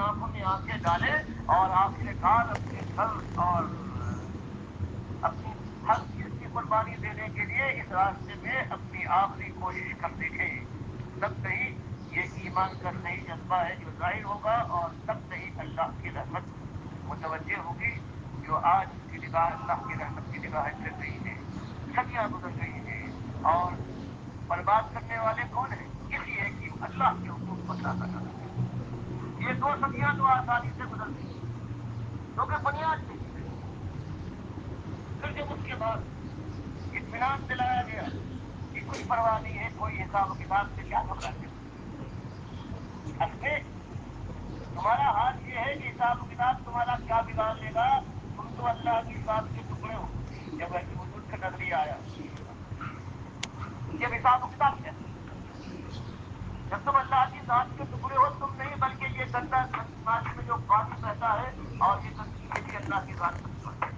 آنکھوں میں آنکھیں ڈالے اور آخر کار اپنے گھر اور اپنی ہر چیز کی قربانی دینے کے لیے اس راستے میں اپنی آخری کوشش کر دیکھے، تب کہیں یہ ایمان کا صحیح جذبہ ہے جو ظاہر ہوگا، اور تب کہیں اللہ کی رحمت متوجہ ہوگی، جو آج اس کی نگاہ اللہ کی رحمت کی نگاہیں پھر رہی ہیں، صدیاں گزر گئی ہیں، اور برباد کرنے والے کون ہیں؟ اس لیے کہ اللہ کے حقوق کو ادا کرنا ہے۔ یہ 2 صدیاں تو آسانی سے گزر گئی کیونکہ بنیاد نہیں تھی۔ پھر جب اس کے بعد اطمینان دلایا گیا کہ کچھ پرواہ نہیں ہے، کوئی حساب و کتاب سے کیا گھبراتے ہو، اصل میں تمہارا حال یہ ہے کہ حساب و کتاب تمہارا کیا بگاڑ لے گا، تم تو اللہ کی ذات کے ٹکڑے ہو۔ جب وجود کا نظریہ آیا، جب حساب و کتاب کیا، جب تم اللہ کی ذات کے ٹکڑے ہو، تم نہیں بلکہ یہ گندا نالی میں جو پانی بہتا ہے اور یہ گندگی یہ بھی اللہ کی ذات کا ٹکڑا ہے۔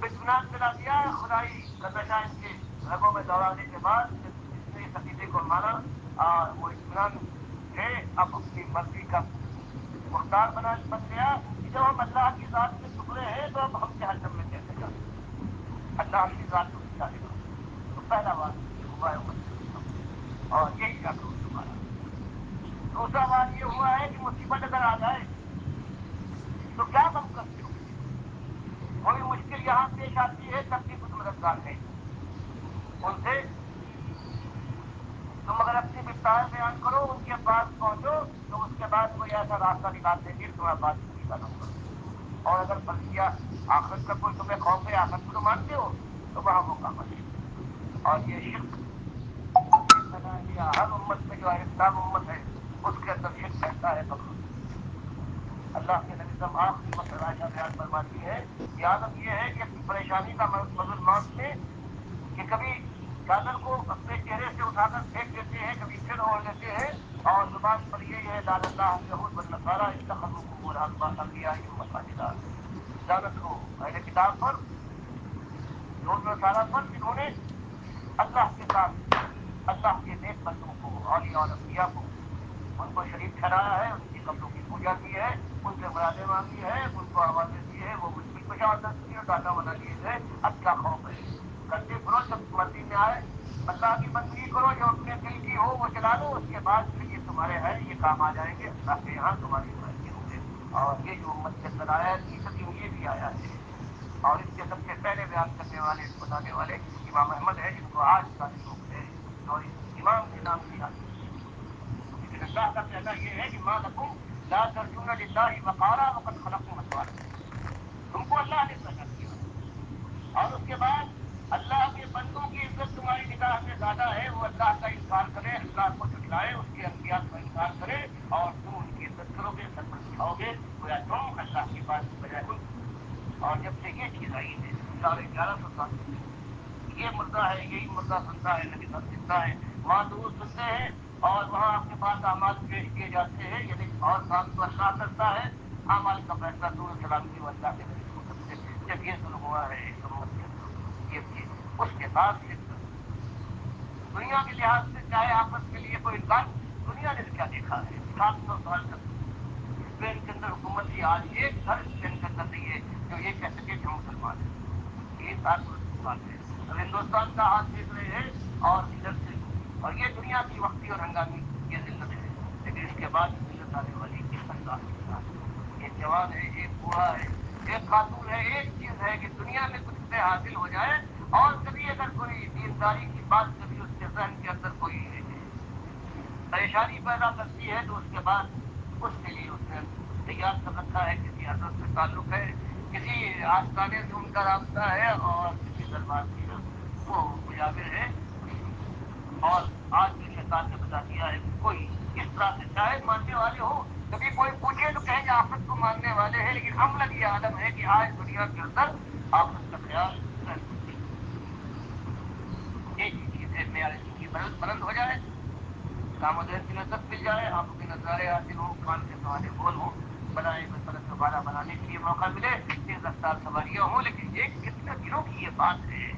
اطمینان دلا دیا خدائی کا نشہ ان کے رگوں میں دوڑانے کے بعد جس نے اس عقیدے کو مانا، اور وہ اطمینان ہے اب اپنی مرضی کا مختار بن گیا کہ جب ہم اللہ کی ذات کے ٹکڑے ہیں تو اب ہم جہنم میں کیسے جا سکتے ہیں، اللہ اپنی ذات کو ڈالے گا۔ تو پہلا بات یہ ہوا ہے مصیبت، اور یہی جا کر اس کو مارا۔ دوسرا بات یہ ہوا ہے کہ مصیبت اگر آ جائے تو کیا کم کرتے ہو؟ کوئی مشکل یہاں پیش آتی ہے تب بھی کچھ مددگار ہے ان سے، تم اگر اپنی مقدار بیان کرو ان کے پاس پہنچو تو اس کے بعد کوئی ایسا راستہ نکال دیں گے تمہارا بات پوری کرنا ہوگا۔ اور اگر فرض کیا آخرت کا کوئی تمہیں خوف ہے، آخرت کو تو مانتے ہو، تو وہاں موقع مت۔ اور یہ شرک ہر امت میں جو اسلام امت ہے اس کے اندر شرک رہتا ہے بخود۔ اللہ کے نبی صاحب آخری وقت عائشہ بیان فرماتی ہے کہ عالم یہ ہے کہ اپنی پریشانی کا مظلمات میں کہ کبھی چادر کو اپنے چہرے سے اٹھا کر پھینک دیتے ہیں، کبھی پھر اوڑھ لیتے ہیں، اور زبان پر یہ ہے لعن اللہ یہود والنصارى اتخذوا قبور انبیائهم مساجدا، لعنت ہو اہل کتاب پر، یہود و نصارہ پر، جنہوں نے اللہ کے ساتھ اللہ کے نیک بندوں کو، اولیاء اور انبیاء کو، ان کو شریک ٹھہرایا ہے، ان کی قبروں کی پوجا کی ہے، ان سے مرادیں مانگی ہے، ان کو آوازیں دی ہے، وہ مشکل کشا دستی اور داتا بنا دیے گئے۔ اب کیا خوف ہے؟ کرتے پھرو، جب مرضی میں آئے اللہ کی بندگی کرو، جو اپنے دل کی ہو وہ چلا لو، اس کے بعد پھر یہ تمہارے ہیں، یہ کام آ جائیں گے اللہ کے یہاں تمہاری مرضی ہوں گے۔ اور یہ جو امت کے اندر آیا ہے، صدی میں یہ بھی آیا ہے، اور اس کے سب سے پہلے بیان کرنے والے بتانے والے امام احمد ہے، جن کو آج سارے لوگ ہیں اور اس امام کے نام سے یاد کرتے ہیں۔ لیکن اللہ کا کہنا یہ ہے کہ ما لکم لا ترجون للہ وقارا وقد خلقکم اطوارا، تم کو اللہ نے پیدا کیا، اور اس کے بعد اللہ کے بندوں کی عزت تمہاری نگاہ میں زیادہ ہے، وہ اللہ کا انکار کرے، اللہ کو جھٹلائے، اس کے انبیاء کا انکار کرے، اور تم ان کی عزت کرو گے، سر پر اٹھاؤ گے، گویا تم اللہ کی بات کی بجائے ان کی۔ اور جب سے یہ چیز آئی ہے 1150 سال سے، یہ مردہ ہے، یہی مردہ سنتا ہے، نبی صاحب زندہ ہے، وہاں دور سنتے ہیں، اور وہاں آپ کے پاس اعمال پیش کیے جاتے ہیں، یعنی اور کام تو اللہ کرتا ہے، اعمال کا فیصلہ دور سلامتی وہ اللہ کے نبی کو کرتے۔ جب یہ ظلم ہوا ہے اس امت کے اندر، یہ بھی اس کے بعد پھر دنیا کے لحاظ سے چاہے آپس کے لیے کوئی انکار، دنیا نے کیا دیکھا ہے؟ 700 سال تک اسپین کے اندر حکومت تھی، آج ایک گھر اسپین کے اندر نہیں ہے جو یہ کہہ سکے کہ ہم مسلمان ہیں۔ یہ 700 سال ہے۔ اب ہندوستان کا حال دیکھ رہے ہیں، اور ادھر سے، اور یہ دنیا کی وقتی اور ہنگامی یہ ذلت ہے، لیکن اس کے بعد ذلت آنے والی کس انداز کے ساتھ؟ ایک جوان ہے، ایک بوڑھا ہے، ایک خاتون ہے، ایک چیز ہے کہ دنیا میں کچھ پہ حاصل ہو جائے، اور کبھی اگر کوئی دینداری کی بات کبھی اس کے ذہن کے اندر کوئی پریشانی پیدا کرتی ہے تو اس کے بعد اس کے لیے اس نے تیار کر رکھا ہے، کسی حضرت سے تعلق ہے، کسی آستانے سے ان کا رابطہ ہے، اور کسی دربار کی وہ مجاور ہے۔ اور آج جو شیطان نے بتا دیا ہے کہ کوئی اس طرح سے چاہے ماننے والے ہو، کبھی کوئی پوچھے تو کہیں گے آخرت کو ماننے والے ہیں، لیکن عمل یہ عالم ہے کہ آج دنیا کے اندر آخرت کا خیال ایک ہی چیز ہے، معیار زندگی بلند ہو جائے، کام و دین کی لذت مل جائے، آنکھوں کے نظارے حاصل ہوں، کان کے سہانے بول ہوں، بنائے ہوئے پلک دوبارہ بنانے کے لیے موقع ملے، تیز رفتار سواریاں ہوں، لیکن یہ کتنے دنوں کی یہ بات ہے۔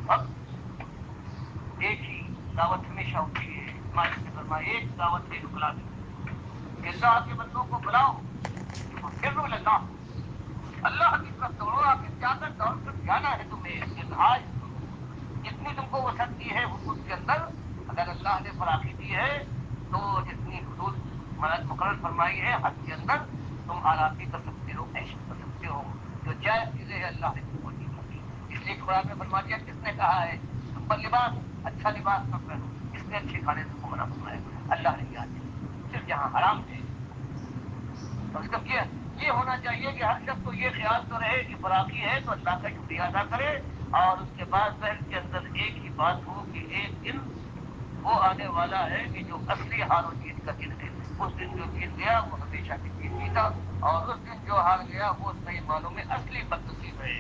اب ایک ہی دعوت ہمیشہ ہوتی ہے، مالک نے فرمایا ایک دعوت ہے بلا دو کہ اللہ کے بندوں کو بلاؤ پھر اللہ اللہ کی طرف دوڑو آگے کیا کر دوڑ کر جانا ہے تمہیں آج جتنی تم کو وسعت دی ہے حدود کے اندر اگر اللہ نے فراخی دی ہے تو جتنی حدود مقرر فرمائی ہے حد کے اندر تم آرامی کر سکتے ہو عیش کر سکتے ہو جو جائز چیزیں ہیں اللہ نے تم کو دی اس لیے قرآن میں فرما دیا کس نے کہا ہے تم پر لباس اچھا لباس نہ پہنو اس نے اچھے کھانے تم کو منع فرمایا اللہ نے یاد ہے صرف جہاں حرام ہے اس کا یہ ہونا چاہیے کہ ہر شخص کو یہ خیال تو رہے کہ فراقی ہے تو اللہ کا شکریہ ادا کرے اور اس کے بعد ذہن کے اندر ایک ہی بات ہو کہ ایک دن وہ آنے والا ہے کہ جو اصلی ہار و جیت کا دن ہے اس دن جو جیت گیا وہ ہمیشہ کی جیت جیتا اور اس دن جو ہار گیا وہ صحیح معنوں میں اصلی بدنصیب ہے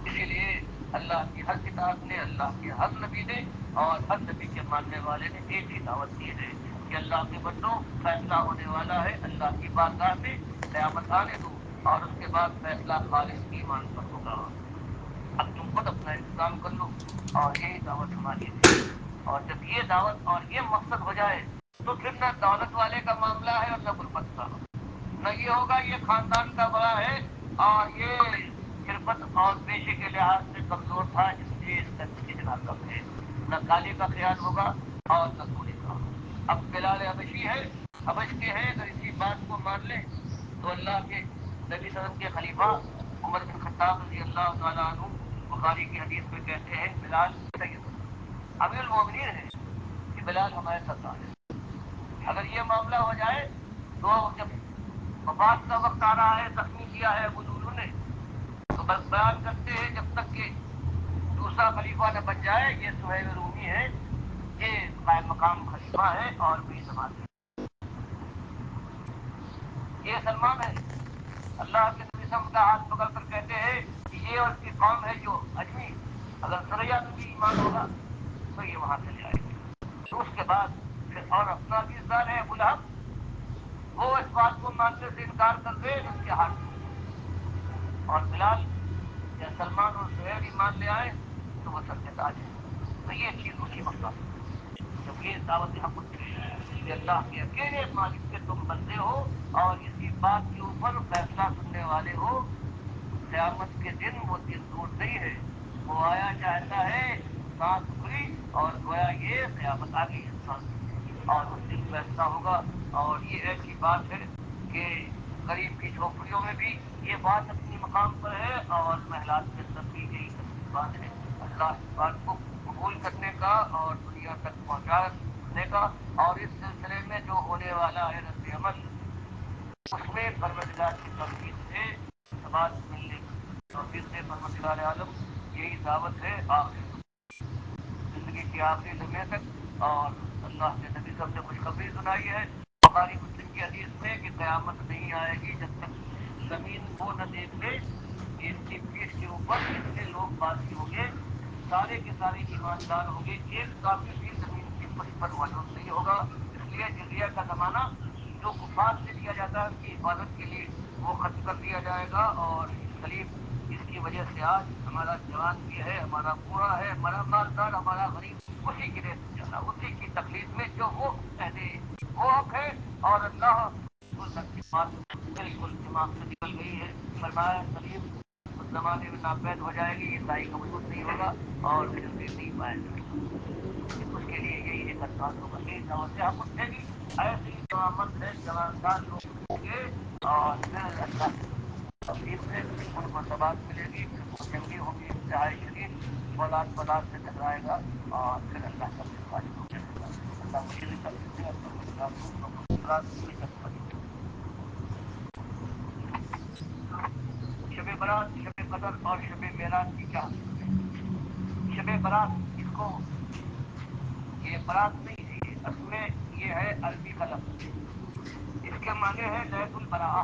اسی لیے اللہ کی ہر کتاب نے اللہ کے ہر نبی نے اور ہر نبی کے ماننے والے نے ایک ہی دعوت دی ہے کہ اللہ کے بندوں فیصلہ ہونے والا ہے اللہ کی بارگاہ میں قیامت آنے دو اور اس کے بعد فیصلہ خالص ایمان پر ہوگا اب تم خود اپنا انتظام کر لو اور یہی دعوت ہماری ہے اور جب یہ دعوت اور یہ مقصد ہو جائے تو پھر نہ دولت والے کا معاملہ ہے اور نہ غربت کا نہ یہ ہوگا یہ خاندان کا بڑا ہے اور یہ غربت اور پیشے کے لحاظ سے کمزور تھا اس لیے اس کا اتنا کم ہے نہ کالے کا خیال ہوگا اور نہ سونے کا اب بلال حبشی ہے حبش کے ہیں اگر اسی بات کو مان لیں تو اللہ کے نبی صلی اللہ علیہ وسلم کے خلیفہ عمر بن خطاب رضی اللہ تعالیٰ عنہ بخاری کی حدیث میں کہتے ہیں بلال سید امیر المومنین ہے کہ بلال ہمارے سردار ہے اگر یہ معاملہ ہو جائے تو جب وفات کا وقت آ رہا ہے زخمی کیا ہے ابو لولو نے تو بس بیان کرتے ہیں جب تک کہ دوسرا خلیفہ نہ بن جائے یہ سہیل رومی ہے یہ قائم مقام خلیفہ ہے اور وہی زمان یہ سلمان ہے اللہ کے نبی صلی اللہ علیہ وسلم کا ہاتھ پکڑ کر کہتے ہیں کہ یہ اور کی قوم ہے جو اجمی اگر سریا میں بھی ایمان ہوگا تو یہ وہاں سے جائے گی تو اس کے بعد پھر اور اپنا بھی افضال ہے ابو لہب وہ اس بات کو ماننے سے انکار کر دے اس کے ہاتھ اور بلال یا سلمان اور سہیل ایمان لے آئے تو وہ سر کے تاج ہے تو یہ چیز اسی وقت جب یہ دعوت حق کہ اللہ کے اکیلے مالک کے تم بندے ہو اور اسی بات کے اوپر فیصلہ سننے والے ہو قیامت کے دن وہ دن دور نہیں ہے وہ آیا چاہتا ہے سانس کھلی اور گویا یہ قیامت آ گئی انسان اور اس دن فیصلہ ہوگا اور یہ ایسی بات ہے کہ غریب کی جھوپڑیوں میں بھی یہ بات اپنی مقام پر ہے اور محلات کے اندر بھی یہی تقریبات ہے اللہ اس بات کو قبول کرنے کا اور دنیا تک پہنچانے کا اور اس سلسلے میں جو ہونے والا ہے رد عمل اس میں پروردگار کی توفیق سے ثبات ملنے کی توفیق سے پروردگار عالم یہی دعوت ہے آخر زندگی کی آخری لمحے تک اور اللہ کے نبی صاحب نے خوشخبری سنائی ہے بخاری مسلم کی حدیث میں کہ قیامت نہیں آئے گی جب تک زمین وہ نہ دیکھ لے کہ اس کی پیٹھ کے اوپر کتنے لوگ باقی ہوں گے سارے کے سارے ایماندار ہوں گے ایک کافر بھی زمین کی پشت پر موجود نہیں ہوگا اس لیے جزیہ کا زمانہ جو کفار سے لیا جاتا ہے ان کی حفاظت کے لیے وہ ختم کر دیا جائے گا اور غریب جس کی وجہ سے آج ہمارا جوان بھی ہے ہمارا بوڑھا ہے ہمارا مالدار ہمارا غریب اسی کی ریت چلا اسی کی تکلیف میں جو وہ پہلے وہ حق ہے اور اللہ کی بات بالکل دماغ سے نکل گئی ہے فرمایا سلیم اس زمانے میں ناپید ہو جائے گی عیسائی کا وجود نہیں ہوگا اور پھر بھی نہیں پایا جائے گا اس کے لیے یہی ایک انداز ہوگا یہی دعوت حق اٹھے گی ایسے ہی جوامت ہے جواندار لوگ ہوں گے اور پھر اللہ کی توفیق سے ان کو ثبات ملے گی پھر وہ جنگی ہوگی انتہائی شدید فولاد سے ٹکرائے گا اور پھر اللہ کا دل واجب ہو جائے گا اللہ مجھے بھی توفیق دے اور پروردگار کو میں تک پڑے شب برات شب قدر اور شب معراج کی کیا حقیقت ہے شب برات اس کو یہ برات نہیں ہے یہ اصل میں یہ ہے عربی کا لفظ اس کے معنی ہے لیت البراء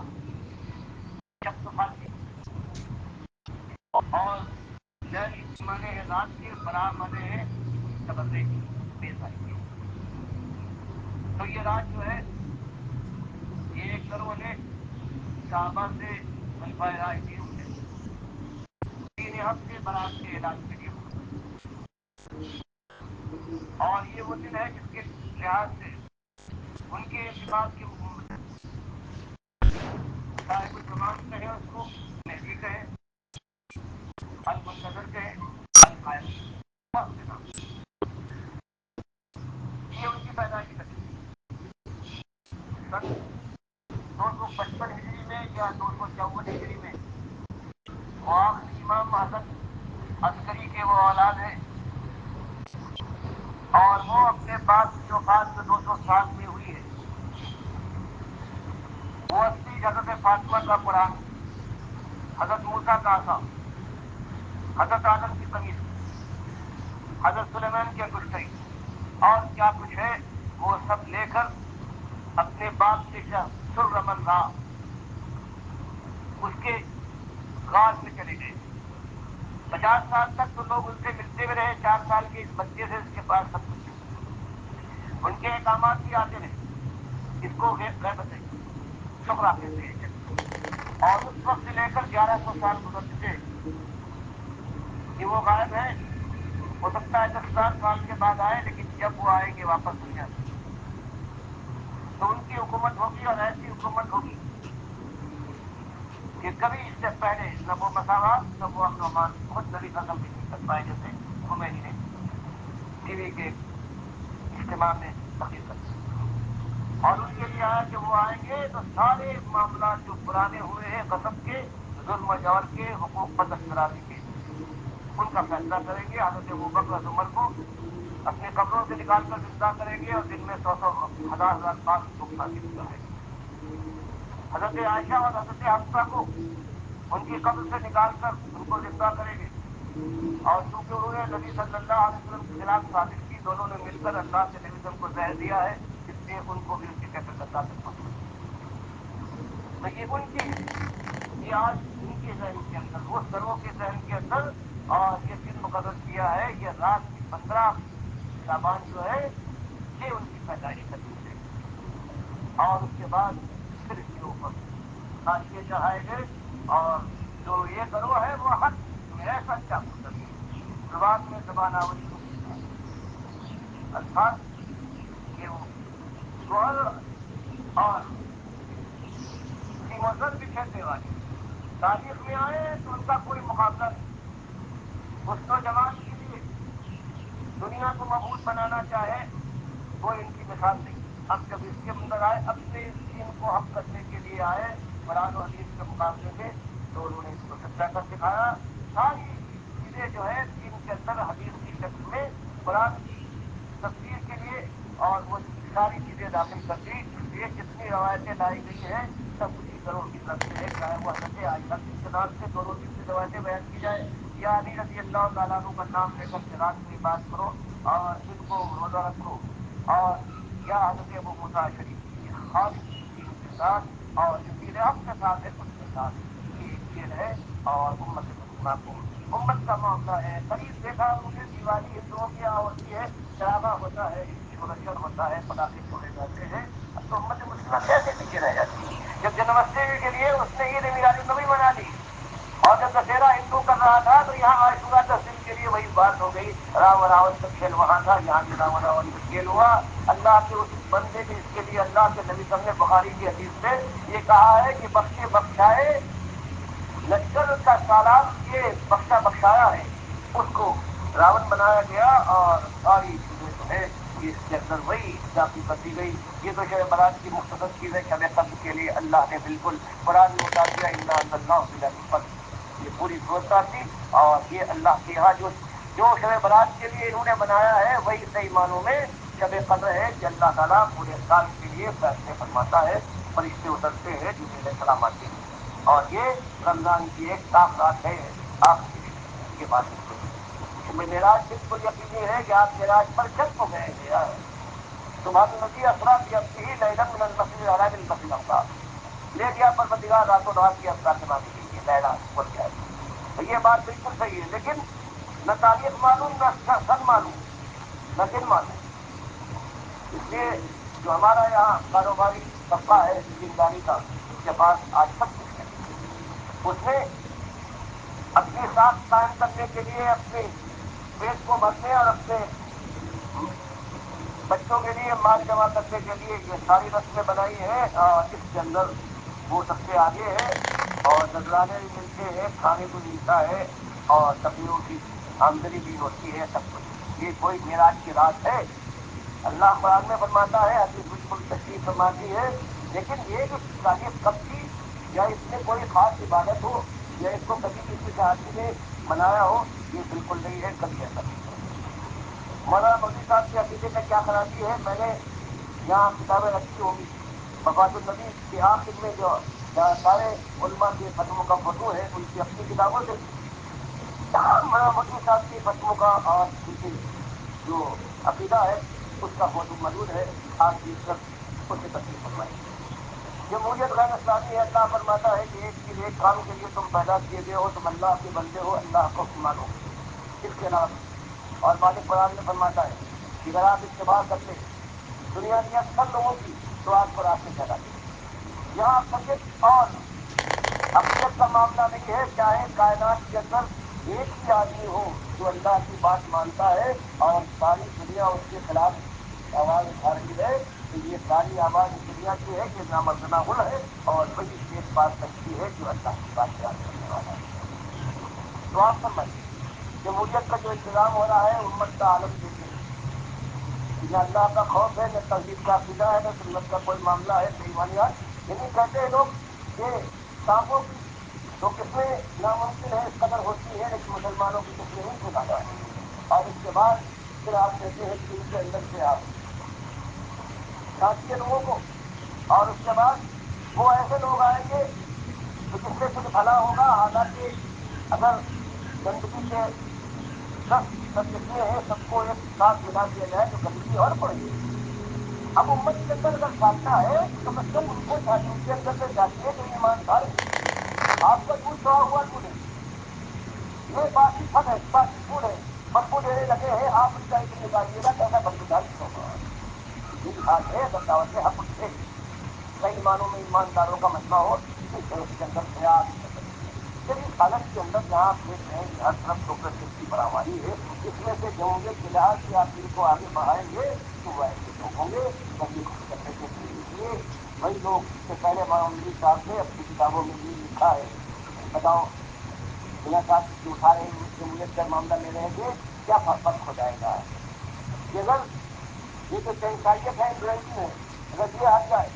شب فارسی اور لیل کے معنی ہے رات کے برا معنی ہے تبرے کی بے ظاہری تو یہ رات جو ہے یہ ایک گروہ نے صحابہ سے خلیفہ راشدین سے تین ہفتے برات کے اعلان کے لیے اور یہ وہ دن ہے جس کے لحاظ سے ان کے اعتماد کی حکومت ہے. صاحب الزمان کہے اس کو، مہدی کہے، المنتظر کہے، القائم، یہ ان کی پیدائشی تقریب سن 255 ہجری میں یا 254 ہجری میں وہ آخری امام حسن عسکری کے وہ اولاد ہیں، اور وہ اپنے باپ کی وفات میں 207 میں ہوئی ہے. وہ اصلی حضرت فاطمہ کا قرآن، حضرت موسیٰ کا عصا، حضرت آدم کی قمیص، حضرت سلیمان کی انگشتری اور کیا کچھ ہے وہ سب لے کر اپنے باپ سے سرمن را اس کے غار میں چلے گئے. 50 سال تک تو لوگ ان سے ملتے ہوئے رہے. 4 سال کے اس بچے سے اس کے پاس سب کچھ ہے. ان کے احکامات بھی آتے رہے. اس کو غیبت ہے، شکرا کہتے ہیں. اور اس وقت سے لے کر 1100 سال گزر چکے کہ وہ غائب ہیں. ہو سکتا ہے 10,000 سال کے بعد آئے، لیکن جب وہ آئیں گے واپس دنیا میں تو ان کی حکومت ہوگی، اور ایسی حکومت ہوگی کہ کبھی اس سے پہلے نہ وہ مساوات نہ وہ امن و امان خود نبی ختم بھی نہیں کر پائے، جیسے خمینی نے ٹی وی کے اجتماع میں تقریر کر دی. اور ان کے لیے آیا کہ وہ آئیں گے تو سارے معاملات جو پرانے ہوئے ہیں غصب کے، ظلم و جور کے، حقوق پر دسترازی کے، ان کا فیصلہ کریں گے. حضرت ابوبکر اور عمر کو اپنی قبروں سے نکال کر زندہ کریں گے، اور دن میں 100 ہزار پاک لوگ پھانسی کریں گے. حضرت عائشہ اور حضرت حفصہ کو ان کی قبر سے نکال کر ان کو زندہ کریں گے. اور چونکہ انہوں نے نبی صلی اللہ علیہ وسلم کے خلاف سازش کی، دونوں نے مل کر اللہ کے نبی صلی اللہ علیہ وسلم کو زہر دیا ہے، اس لیے ان کو بھی ان کی قتل کا ثابت ہو. تو یہ ان کی، یہ آج ان کے ذہن کے اندر، وہ سروں کے ذہن کے اندر، اور یہ دن مقرر کیا ہے، یہ رات کی 15 شعبان جو ہے یہ ان کی پیدائش کا دن ہے. اور اس کے بعد پھر اس کے اوپر ناشتے چڑھائے گئے. اور جو یہ گروہ ہے وہ حق میں ایسا چاقو کرتی زبان میں زبان آوری الفاظ کہ وہ سوال اور سیموزن بکھیرنے والے تاریخ میں آئے تو ان کا کوئی مقابلہ نہیں. اس نوجوان کے لیے دنیا کو مبہوت بنانا چاہے کوئی ان کی مثال نہیں. اب جب اس کے اندر آئے، اپنے اس دین کو حق کرنے کے لیے آئے قرآن و حدیث کے مقابلے میں، تو انہوں نے اس کو سچا کر دکھایا. ساری چیزیں جو ہے دین کے اندر حدیث کی شکل میں قرآن کی تفسیر کے لیے، اور وہ ساری چیزیں داخل کر دی. اس لیے جتنی روایتیں لائی گئی ہیں سب اسی گروہ کی طرف سے ہے، چاہے وہ حضرت عائشہ کی استناد سے دونوں دن کی روایتیں بیان کی جائے، یا علی رضی اللہ تعالیٰ عنہ کا نام لے کر رات کو بات کرو اور دن کو روزہ رکھو، اور یا حضرت ابو موسیٰ شریف کی خالص دین کے ساتھ اور جو دین حق کے ساتھ ہے اس کے ساتھ یہ ایک کھیل ہے. اور امت مسلمہ کو امت کا معاملہ ہے. قریب دیکھا انہوں نے دیوالی ہندوؤں کی ہوتی ہے، شرابہ ہوتا ہے، شورشر ہوتا ہے، پٹاخے چھوڑے جاتے ہیں. اب تو امت مسلمہ کیسے پیچھے رہ جاتی ہے؟ جب جنماشٹمی کے لیے اس نے عید میلاد النبی بنا لی، اور جب دسہرا ہندو کر رہا تھا تو یہاں عاشورہ 10 دن کے لیے وہی بات ہو گئی. رام راون کا کھیل وہاں تھا، یہاں بھی رام راون کا کھیل ہوا. اللہ کے اس بندے نے اس کے لیے اللہ کے نبی صلی اللہ علیہ وسلم نے بخاری کی حدیث میں یہ کہا ہے کہ بخشے بخشائے لشکر کا سالار، یہ بخشا بخشایا ہے، اس کو راون بنایا گیا. اور ساری چیزیں جو ہے اس کے اندر وہی داخل کر دی گئی. یہ تو شب برات کی مختصر چیز ہے. شب قدر کے لیے اللہ نے بالکل قرآن میں اتار دیا انا انزلناہ فی لیلۃ القدر، یہ پوری صورت تھی. اور یہ اللہ کے یہاں جو شب برات کے لیے انہوں نے بنایا ہے وہی صحیح معنوں میں شب قدر ہے کہ اللہ تعالیٰ پورے سال کے لیے فیصلے فرماتا ہے. فرشتے اترتے ہیں جبریل علیہ السلام آتے ہیں. اور یہ رمضان کی ایک خاص رات ہے آخری دن کے بعد معراج بالکل یقینی ہے کہ آپ معراج پر جب کو گئے تھے. سبحان الذی اسریٰ بعبدہ لیلا من المسجد الحرام الى المسجد الاقصی، لے گیا پروردگار راتوں رات کی اسرا کے معنی کے لیے لیلا بول گیا. تو یہ بات بالکل صحیح ہے، لیکن نہ تاریخ معلوم، نہ سن معلوم، نہ دن معلوم. اس لیے جو ہمارا یہاں کاروباری طبقہ ہے دینداری کا، اس کے پاس آج سب کچھ ہے. اس نے اپنی ساکھ قائم کرنے کے لیے اپنے پیٹ کو بھرنے اور اپنے بچوں فرشتوں کے لیے مال جمع کرنے کے لیے یہ ساری رسمیں بنائی ہیں، اس کے اندر وہ سب سے آگے ہے، اور نذرانے بھی ملتے ہیں، کھانے کو ملتا ہے، اور تقریروں کی آمدنی بھی ہوتی ہے، سب کچھ۔ یہ کوئی معراج کی رات ہے؟ اللہ قرآن میں فرماتا ہے، حدیث بالکل تشریف فرماتی ہے، لیکن یہ جو تاریخ کب تھی، یا اس میں کوئی خاص عبادت ہو، یا اس کو کبھی کسی صحابی نے منایا ہو، یہ بالکل نہیں ہے، کبھی ایسا نہیں ہے۔ مولانا مودودی صاحب کے عقیدے میں کیا خرابی ہے؟ میں نے یہاں کتابیں رکھی ہوگی، مفاد النبی کے آخر میں جو سارے علماء کے فتووں کا فوٹو ہے، ان کی اپنی کتابوں سے مولانا مودودی صاحب کے فتووں کا اور ان کے جو عقیدہ ہے اس کا فوٹو موجود ہے، آپ دیکھ کر اسے تصدیق فرمائیں۔ جمہوریت غیر اسلامی ہے۔ اللہ فرماتا ہے کہ ایک چیز ایک کام کے لیے تم پیدا کیے گئے ہو، تم اللہ کے بندے ہو، اللہ کو مانو، اس کے علاوہ اور مالک قرآن میں فرماتا ہے کہ اگر آپ اتباع کرتے دنیا کی اکثر لوگوں کی تو آپ کو راستے پیدا کرتے۔ یہاں اکثریت اور اکثریت کا معاملہ نہیں ہے، چاہے کائنات کے اندر ایک ہی آدمی ہو جو اللہ کی بات مانتا ہے اور ساری دنیا اس کے خلاف آواز اٹھا رہی ہے، تو یہ ساری آواز دنیا کی ہے کہ نامردنا گل ہے، اور وہی ایک بات سچی ہے جو اللہ کی بات بیان کرنے والا ہے۔ تو آپ فرمائیے، جمہوریت کا جو انتظام ہو رہا ہے امت کا عالم دیکھے، نہ اللہ کا خوف ہے، نہ توحید کا عقیدہ ہے، نہ سنت کا کوئی معاملہ ہے، بے ایمانیات، یعنی کہتے ہیں لوگ کہ سانپوں کی تو قسمیں ناممکن ہے، اس قدر ہوتی ہے، لیکن مسلمانوں کی قسمیں ان سے زیادہ ہیں، اور اس کے بعد پھر آپ کہتے ہیں کہ ان کے اندر سے آپ کھانسیے لوگوں کو، اور اس کے بعد وہ ایسے لوگ آئیں گے تو جس سے کچھ بھلا ہوگا، حالانکہ اگر گندگی کے 10 قسمیں ہیں، سب کو ایک ساتھ ملا دیا جائے تو گندگی اور پڑے گی۔ اب امت کے اندر اگر کاٹنا ہے تو کم از کم ان کو ان کے اندر سے چاہیے جو ایماندار ہے۔ آپ کا دودھ چڑھا ہوا دودھ ہے، یہ باسی پھل ہے، باسی پھول ہے، بدبو دینے لگے ہیں، آپ اس کا علم نکالیے گا کیسا بدبودار ہوگا۔ یہ حال ہے اگر دعوت حق اٹھے، کئی معنوں میں ایمانداروں کا مجمع ہو، ٹھیک ہے، اس کے اندر خیال بھی کر سکتے ہیں، لیکن اس حالت کے اندر جہاں آپ دیکھ رہے ہیں کہ ہر طرف ڈیموکریسی کی بڑھاوائی ہے، اس میں سے جمہوریت کے لحاظ سے آپ ان کو آگے بڑھائیں گے تو وہ ایسے لوگ ہوں گے بندے خوش کرنے کے لیے وہی لوگ اس سے پہلے مودودی صاحب نے اپنی کتابوں میں یہ لکھا ہے، بتاؤ بنا صاحب جو اٹھا رہے ہیں جمہوریت کا معاملہ لے رہے تھے، کیا فرق ہو جائے گا؟ اگر یہ جو شہنشاہیت ہے، انگریزی ہے، اگر یہ ہٹ جائے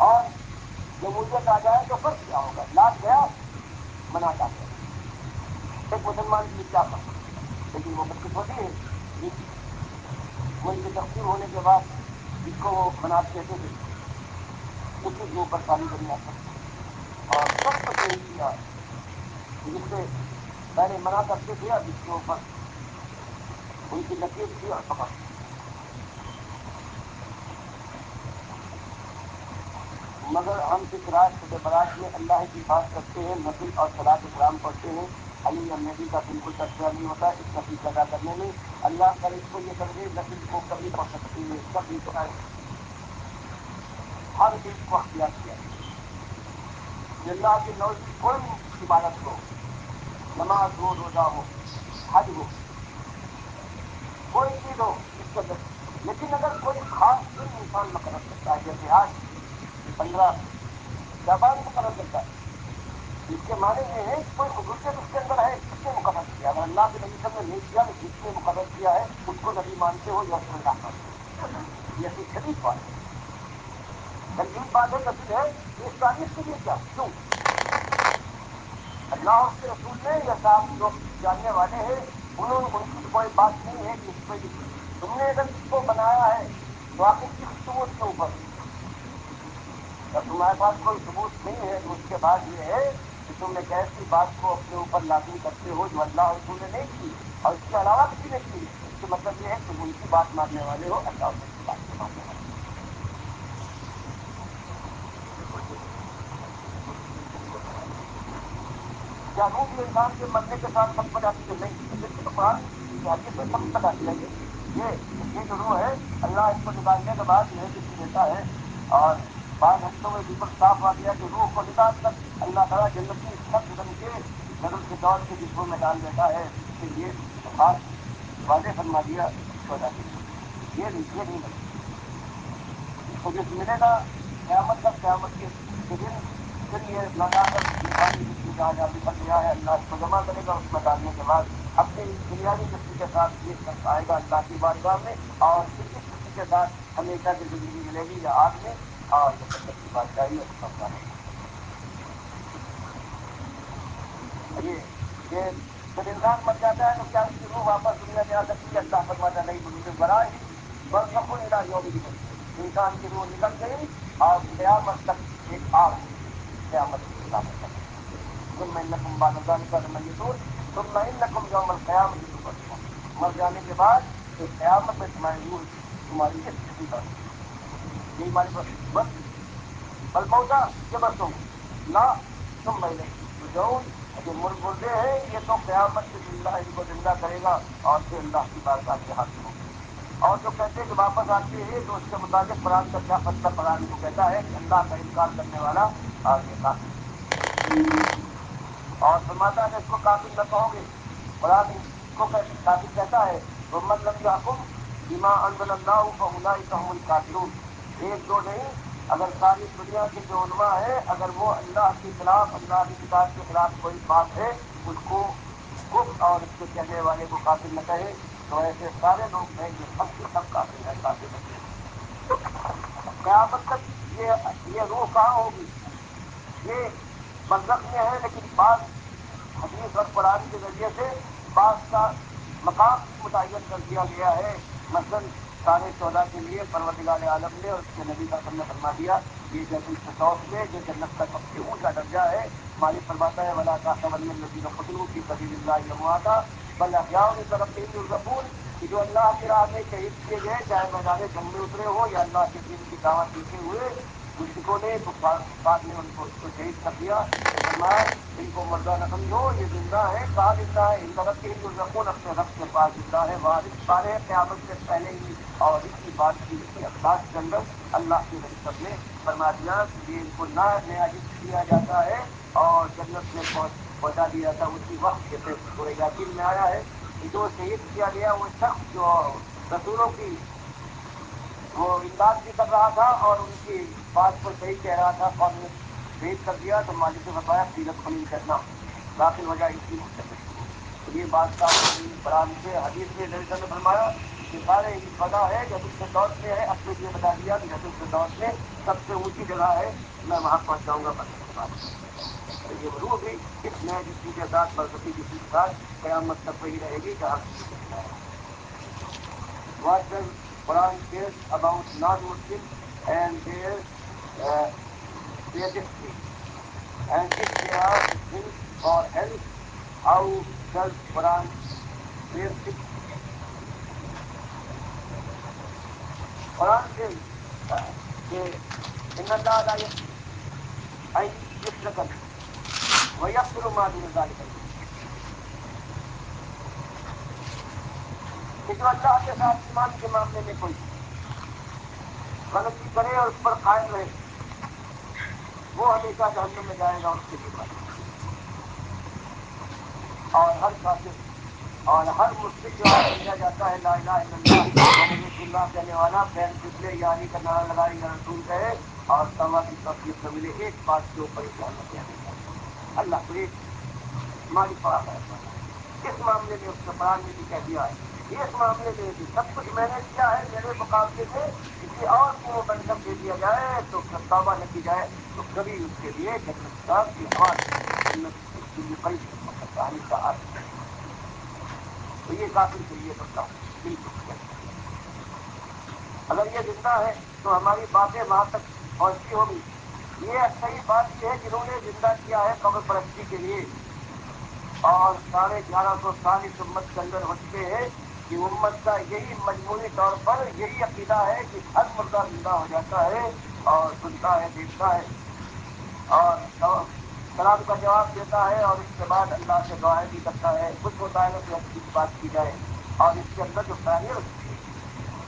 اور جمہوریت آ جائے تو فرق کیا ہوگا؟ لاٹ گیا منا ڈال گیا، ایک مسلمان کے لیے کیا فرق پڑے گا؟ لیکن وہ بدقسمتی ہے، ملک کی تقسیم ہونے کے بعد جس کو وہ مناج کہتے تھے اسی کے اوپر ساری دنیا کر اور سب کچھ نہیں کیا، جس سے پہلے منع کرتے تھے اور جس کے اوپر ان کی لکیر تھی اور پکڑ تھی۔ مگر ہم اس رات شب برات میں اللہ کی بات کرتے ہیں، نفل اور صلاۃ کرام پڑھتے ہیں، علی اور نبی کا بالکل تذکرہ نہیں ہوتا اس نفل پیدا کرنے میں۔ اللہ کر اس کو یہ سمجھے نفل کو کبھی پڑھ سکتے ہیں، کبھی پڑھائیں، ہر ایک کو اختیار کیا کہ اللہ کی نوزی کوئی عبادت ہو، نماز ہو، روزہ ہو، حج ہو، کوئی چیز ہو اس کے اندر، لیکن اگر کوئی خاص دن انسان مقرر کرتا ہے، جیسے آج 15 شعبان مقرر کرتا ہے، اس کے معنی یہ ہے کہ کوئی خصوصیت اس کے اندر ہے، اس نے مقرر کیا۔ اگر اللہ کے نبی صلی اللہ علیہ وسلم نے نہیں کیا تو جس نے مقرر کیا ہے اس کو نبی مانتے ہو یا رسول اللہ مانتے ہو، یہ ایسی شدید بات ہے، تنظیم بات ہے، نفل ہے، یہ اس تاریخ کے لیے کیا کیوں؟ اللہ اس کے رسول نے یا صاحب جو جاننے والے ہیں ان کی کوئی بات نہیں ہے کہ اس میں تم نے اگر اس کو بنایا ہے تو آخر کس ثبوت کے اوپر؟ جب تمہارے پاس کوئی ثبوت نہیں ہے تو اس کے بعد یہ ہے کہ تم ایک ایسی بات کو اپنے اوپر لازم کرتے ہو جو اللہ اور رسول نے نہیں کی اور اس کے علاوہ کسی نے کی ہے، اس کا مطلب یہ ہے کہ تم ان کی بات ماننے والے ہو، اللہ اور رسول کی بات نہیں ماننے والے۔ کیا روح بھی انسان کے مرنے کے ساتھ پھٹ جاتی ہے؟ نہیں، بالکل قرآن کی حدیث میں سب بتاتی ہے یہ جو روح ہے اللہ اس کو نکالنے کے بعد جو ہے جسم دیتا ہے، اور بعض حدیثوں میں بالکل صاف آ گیا کہ روح کو نکال کر اللہ تعالیٰ جنتی سب رنگ کے نظر کے دور کے جسموں میں ڈال دیتا ہے، اس کے لیے خاص واضح فرما دیا اس کی وجہ سے۔ یہ نہیں ملے تو جس ملے گا قیامت کا قیامت کے دن پھر یہ لگا کر انسانی جسم جہاں جہاں بکھر گیا ہے اللہ اس کو جمع کرے گا اس میں ڈالنے کے بعد اپنے دنیاوی جسم کے ساتھ پیش کر آئے گا اللہ کی بارگاہ میں اور پھر اس جسم کے ساتھ ہمیشہ کی زندگی ملے گی یا آگ میں اور یہ جنت کی بادشاہی اور سب یہ جب انسان مر جاتا ہے تو کیا اس کی روح واپس دنیا میں آ سکتی ہے؟ اللہ فرماتا نہیں مجھے برا ہی برسخ نکا یوم الدین انسان کی روح نکل گئی اور قیامت تک ایک آگ قیامت کی قیامت تک ثم انکم بعد ذلک لمیتون ثم انکم یوم القیامۃ تبعثون مر جانے کے بعد ایک قیامت میں تمہاری روح تمہاری اس جسم پر یہی ہماری بس الموتا یہ بس ہوں لا تم مہینے ترجعون جو مردے ہیں یہ تو قیامت سے زندہ ان کو زندہ کرے گا اور پھر اللہ کی بارگاہ میں حاضر ہوں گے اور جو کہتے ہیں کہ واپس آتے ہیں تو اس کے مطابق قرآن کا کیا مطلب قرآن کو کہتا ہے کہ اللہ کا انکار کرنے والا آگے کافر اور فرماتا ہے اس کو کافر نہ کہو گے قرآن کو کافر کہتا ہے تو مطلب یحکم بما انزل اللہ فاولئک هم الکافرون ایک دو نہیں اگر ساری دنیا کے جو علماء ہیں اگر وہ اللہ کے خلاف اللہ کی کتاب کے خلاف کوئی بات ہے اس کو کفر اور اس کے کہنے والے کو کافر نہ کہے تو ایسے سارے لوگ ہیں جو سب کے سب کافر ہیں کافر نہیں قیامت تک یہ روح کہاں ہوگی یہ برزخ میں ہے لیکن بعض حدیث اور قرآن کے ذریعے سے بعض کا مقام بھی متعین کر دیا گیا ہے مثلاً سارے 14 کے لیے پروردگار عالم نے اور اس کے نبی کا نے فرما دیا یہ جنت الفردوس میں جو جنت کا سب سے اونچا درجہ ہے مالک فرماتا ہے ولا تحسبن الذين قتلوا في سبيل الله امواتا بل احياء عند ربهم يرزقون کہ جو اللہ کی راہ میں شہید کیے گئے چاہے میدان جنگ میں اترے ہو یا اللہ کے دین کی دعوت دیتے ہوئے مشرکوں نے کفار نے ان کو شہید کر دیا فرمایا ان کو مردہ نہ سمجھو یہ زندہ ہے کہاں زندہ ہے ان رب کے یرزقون اپنے رب کے پاس زندہ ہے وارث سارے قیامت سے پہلے ہی اور اسی بات کی اسی انداز کے اندر اللہ کے نبی صاحب نے فرما دیا کہ یہ ان کو نہ نیا جسم دیا جاتا ہے اور جنت میں پہنچا دیا جاتا اسی وقت جیسے سورہ یاسین میں آیا ہے کہ جو شہید کیا گیا وہ شخص جو رسولوں کی وہ امداد بھی کر رہا تھا اور ان کی بات کو صحیح کہہ رہا تھا قوم نے شہید کر دیا تو مالک نے بتایا سیرت خلیل کرنا داخل ہو جائے اسی جنت کو تو یہ بات کا قرآن سے حدیث میں نبی نے فرمایا کہ سارے فضا ہے جب الفردوس میں ہے اپنے لیے بتا دیا کہ جب الفردوس میں سب سے اونچی جگہ ہے میں وہاں پہنچ جاؤں گا مرنے کے بعد تو یہ روح بھی اس نئے جسم کے ساتھ برکتی جسم کے ساتھ قیامت تک وہی رہے گی جہاں کسی کو جانا ہے What does Quran says about non-Muslims and their destiny? And if they are in or hell, how does Quran says it? Quran says کہ ان اللہ لا ان یشرک به ویغفر ما دون ذلک لمن کہ جو اللہ کے ساتھ ایمان کے معاملے میں کوئی غلطی کرے اور اس پر قائم رہے وہ ہمیشہ جہنم میں جائے گا اس کے لیے اور ہر کافر اور ہر مسلم جو آج سمجھا جاتا ہے لا الہ الا اللہ محمد رسول اللہ کہنے والا بین پچھلے یاری کا نعرہ لگائے یا رسول کہے اور سوا کی تصدیق نہ ملے ایک بات کے اوپر جہنم میں ہمیشہ اللہ کو ایک مالک پڑا ہے اس معاملے میں اس کے قرآن نے بھی کہہ دیا ہے اس معاملے میں بھی سب کچھ میں نے دیا ہے میرے مقابلے میں کسی اور کو بن کر دے دیا جائے تو توبہ نہ کی جائے تو کبھی اس کے لیے جنت کا کوئی آواز جنت اس کے لیے قریب نہیں ہو سکتا ہمیشہ آ سکتا تو یہ کافر کے لیے بتاؤں بالکل اگر یہ زندہ ہے تو ہماری باتیں وہاں تک پہنچتی ہوگی یہ صحیح بات یہ ہے جنہوں نے زندہ کیا ہے قبر پرستی کے لیے اور 1150 سال اس امت کے اندر ہو چکے ہیں کہ امت کا یہی مجموعی طور پر یہی عقیدہ ہے کہ ہر مردہ زندہ ہو جاتا ہے اور سنتا ہے دیکھتا ہے اور سلام کا جواب دیتا ہے اور اس کے بعد اللہ سے دعائیں بھی کرتا ہے کچھ ہوتا ہے کہ اچھی بات کی جائے اور اس کے اندر جو پہلے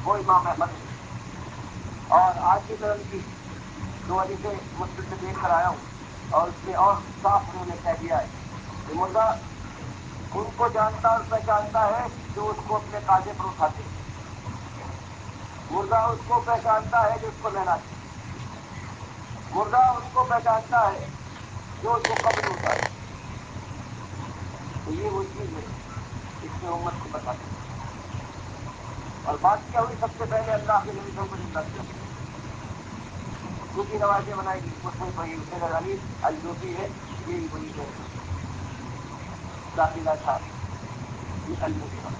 وہ امام احمد ہے اور آج بھی میں ان کی دو حدیثیں مسلم سے دیکھ کر آیا ہوں اور اس میں اور صاف انہوں نے کہہ دیا ہے کہ مردہ ان کو جانتا اور پہچانتا ہے جو اس کو اپنے کاندھے پر اٹھاتے ہیں مردہ اس کو پہچانتا ہے جو اس کو نہلاتا ہے، مردہ اس کو پہچانتا ہے جو اس کو قبل ہوتا ہے. تو یہ وہ چیز ہے اس میں امت کو بتاتے ہیں. اور بات کیا ہوئی سب سے پہلے اللہ کے نبی کو زندہ کیا، کچھ ہی روایتیں بنائی گئی، اس میں وہی حسین علی الجوفی ہے، یہی وہی ہے داخلہ تھا یہ المغیرہ.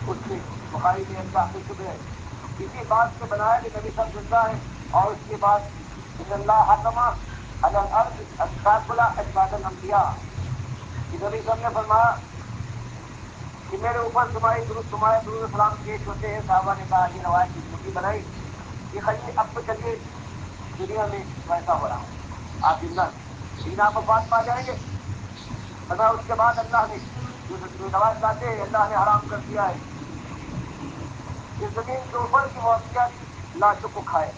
اس سے بخاری میں اللہ کے شکر ہے اسی بات سے بنایا کہ نبی صاحب زندہ ہے. اور اس کے بعد ان اللہ حکمہ علی الارض ان تاکلا اجساد الانبیاء، کہ نبی صاحب نے فرمایا کہ میرے اوپر تمہارے درود سلام پیش ہوتے ہیں. صحابہ نے کہا یہ روایت جھوٹی بنائی، یہ خالی اب تو چلیے دنیا میں ویسا ہو رہا ہے آپ زندہ لیکن آپ وفات پا جائیں گے. تھا اس کے بعد اللہ نے جو روایت لاتے ہیں اللہ نے حرام کر دیا ہے کہ زمین کے اوپر کی موسیقی لاشوں کو کھائے.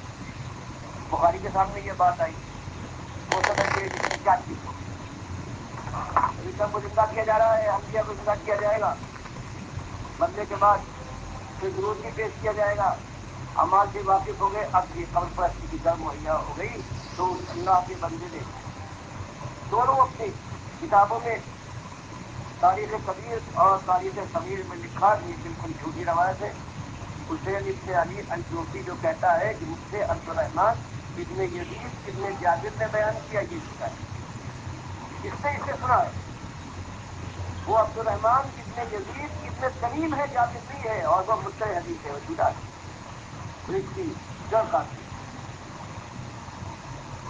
بخاری کے سامنے یہ بات آئی، وہ سمجھتے جس میں کیا چیز ہو. ابھی سب کو زندہ کیا جا رہا ہے، انبیاء کو زندہ کیا جائے گا، مرنے کے بعد پھر درود بھی پیش کیا جائے گا. اعمال سے واقف ہو گئے، اب یہ قبر پرستی کی جڑ مہیا ہو گئی. تو اللہ کے بندے نے دونوں اپنی کتابوں میں تاریخ کبیر اور تاریخ صغیر میں لکھا کہ یہ بالکل جھوٹی روایت ہے. حسین ابن علی الجوفی جو کہتا ہے کہ مجھ سے عبد الرحمان ابن یزید ابن جابر نے بیان کیا، یہ جھوٹا ہے. اس سے اسے سنا ہے وہ عبد الرحمان ابن یزید ابن تمیم ہے، جابر نہیں ہے، اور وہ مدعی حدیث ہے، وہ جھوٹا ہے. تو اس کی جڑ کاٹتی.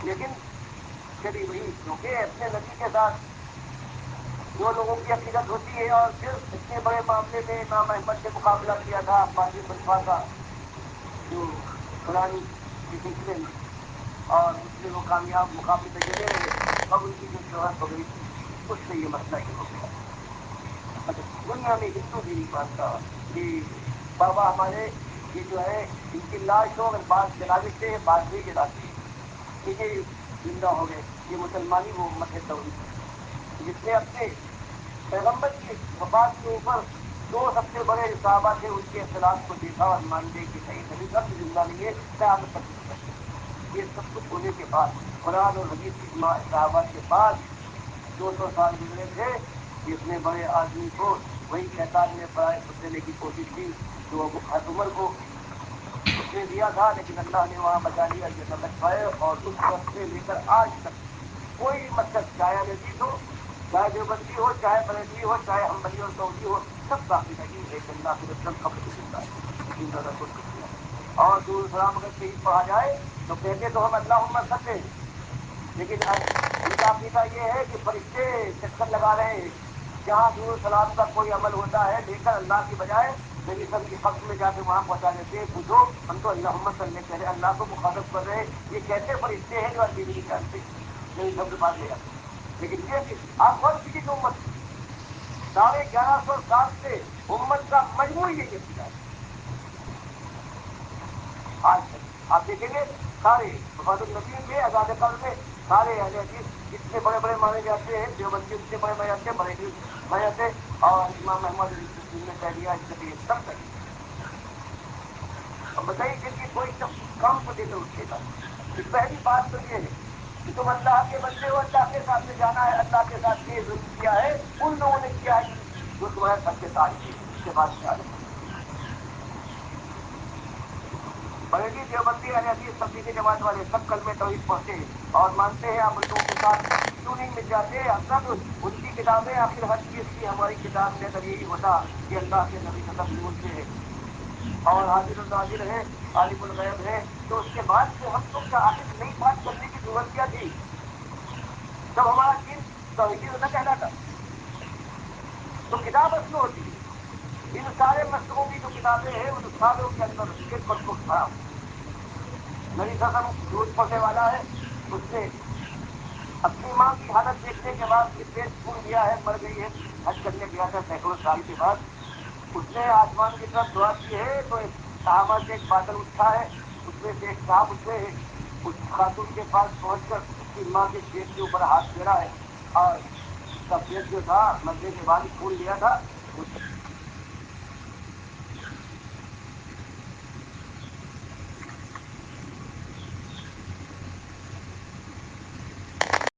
لیکن چلی وہی کیونکہ اپنے نبی کے ساتھ جو لوگوں کی عقیدت ہوتی ہے. اور پھر اتنے بڑے معاملے میں امام احمد نے مقابلہ کیا تھا عباسی خلفاء کا جو قرآن کے سلسلے میں، اور اس میں وہ کامیاب مقابلے میں جڑے رہے. اب ان کی جو شہرت ہو گئی اس سے یہ مسئلہ یہ ہو گیا. اچھا، دنیا میں ہندو بھی نہیں مانتا کہ بابا ہمارے یہ جو ہے ان کی لاش ہو، اگر بعض جلا دیتے ہیں بعض نہیں جلاتے ہیں کہ یہ زندہ ہو گئے. یہ مسلمانی وہ امت ہے توحید جس نے اپنے پیغمبر کی وفات کے اوپر دو سب سے بڑے صحابہ تھے ان کے اختلاف کو دیکھا اور مان لے کہ نہیں نبی سب زندہ نہیں ہے، قیامت تک نہیں ہو سکتے. یہ سب کچھ ہونے کے بعد قرآن اور حدیث کی صحابہ کے بعد 200 سال گزرے تھے. اتنے بڑے آدمی کو وہی شیطان نے پرائے دینے کی کوشش کی جو عمر کو اس نے دیا تھا، لیکن اللہ نے وہاں بچا لیا جیسا بچ پائے. اور اس وقت سے لے کر آج تک کوئی مقصد چاہے عزیز ہو، چاہے دیوبندی ہو، چاہے بریلوی ہو، چاہے حنبلی اور سعودی ہو، سب کا عقیدہ یہ ہے کہ اللہ کے رسول قبر سے زندہ ہے، زندہ رسول کو دیا. اور درود سلام اگر شہید پڑھا جائے تو کہتے تو ہم اللہم صلی ہیں، لیکن ان کا عقیدہ یہ ہے کہ فرشتے چکر لگا رہے ہیں. جہاں درود سلام کا کوئی عمل ہوتا ہے لے کر اللہ کی بجائے نبی سب کی قبر میں جا کے وہاں پہنچا دیتے ہیں. پوچھو ہم تو اللہم صلی کہہ رہے ہیں، اللہ کو مخاطب کر رہے ہیں. یہ کیسے فرشتے ہیں جو عربی نہیں جانتے نبی سب کے پاس لے جاتے ہیں. لیکن یہ کہ آپ غور کیجیے کہ امت 1150 سے امت کا مجموعی یہ عقیدہ ہے آج تک. آپ دیکھیں گے سارے وفات النبی میں آزاد قبر میں سارے اہل حدیث جتنے بڑے بڑے مانے جاتے ہیں، دیوبندی اتنے بڑے مانے جاتے ہیں، بریلوی مانے جاتے ہیں، اور امام احمد نے تحریہ اس کے لیے سب تک. اب بتائیے پھر کہ کوئی شخص کام کو دے کر اٹھے گا. پہلی بات تو یہ ہے کہ تم اللہ کے بندے ہو، اللہ کے ساتھ میں جانا ہے. اللہ کے ساتھ یہ ظلم کیا ہے ان لوگوں نے کیا ہے جو تمہارے سب کے ساتھ تھے. اس کے بعد میں آگے بریلی دیوبندی اہل حدیث تبلیغی جماعت والے سب کلمہ توحید پڑھتے ہیں اور مانتے ہیں آپ ان لوگوں کے ساتھ کیوں نہیں مل جاتے. اگر ان کی کتابیں آخر ہر چیز کی ہماری کتاب میں اگر یہی ہوتا کہ اللہ کے نبی سب نور سے ہے اور حاضر الناظر ہے، عالم الغیب ہے، تو اس کے بعد سے ہم لوگ کا آخر نئی بات کرنے کی ضرورت کیا تھی جب ہمارا دین توحیدی نہ کہلاتا. تو کتاب اصل ہوتی ہے. ان سارے مسلکوں کی جو کتابیں ہیں ان ساروں کے اندر ایک مضبوط بھرا ہوا. نبی سسم دودھ پڑنے والا ہے، اس نے اپنی ماں کی حالت دیکھنے کے بعد کہ پیٹ پھول گیا ہے، مر گئی ہے، حج کرنے گیا تھا سینکڑوں سال کے بعد. اس نے آسمان کی طرف دعا کی ہے تو ایک صحابہ سے ایک بادل اٹھا ہے، اس میں سے ایک صاحب اٹھے ہیں، اس خاتون کے پاس پہنچ کر اس کی ماں کے پیٹ کے اوپر ہاتھ پھیرا ہے اور اس کا پیٹ جو تھا مرنے کے بعد پھول لیا تھا.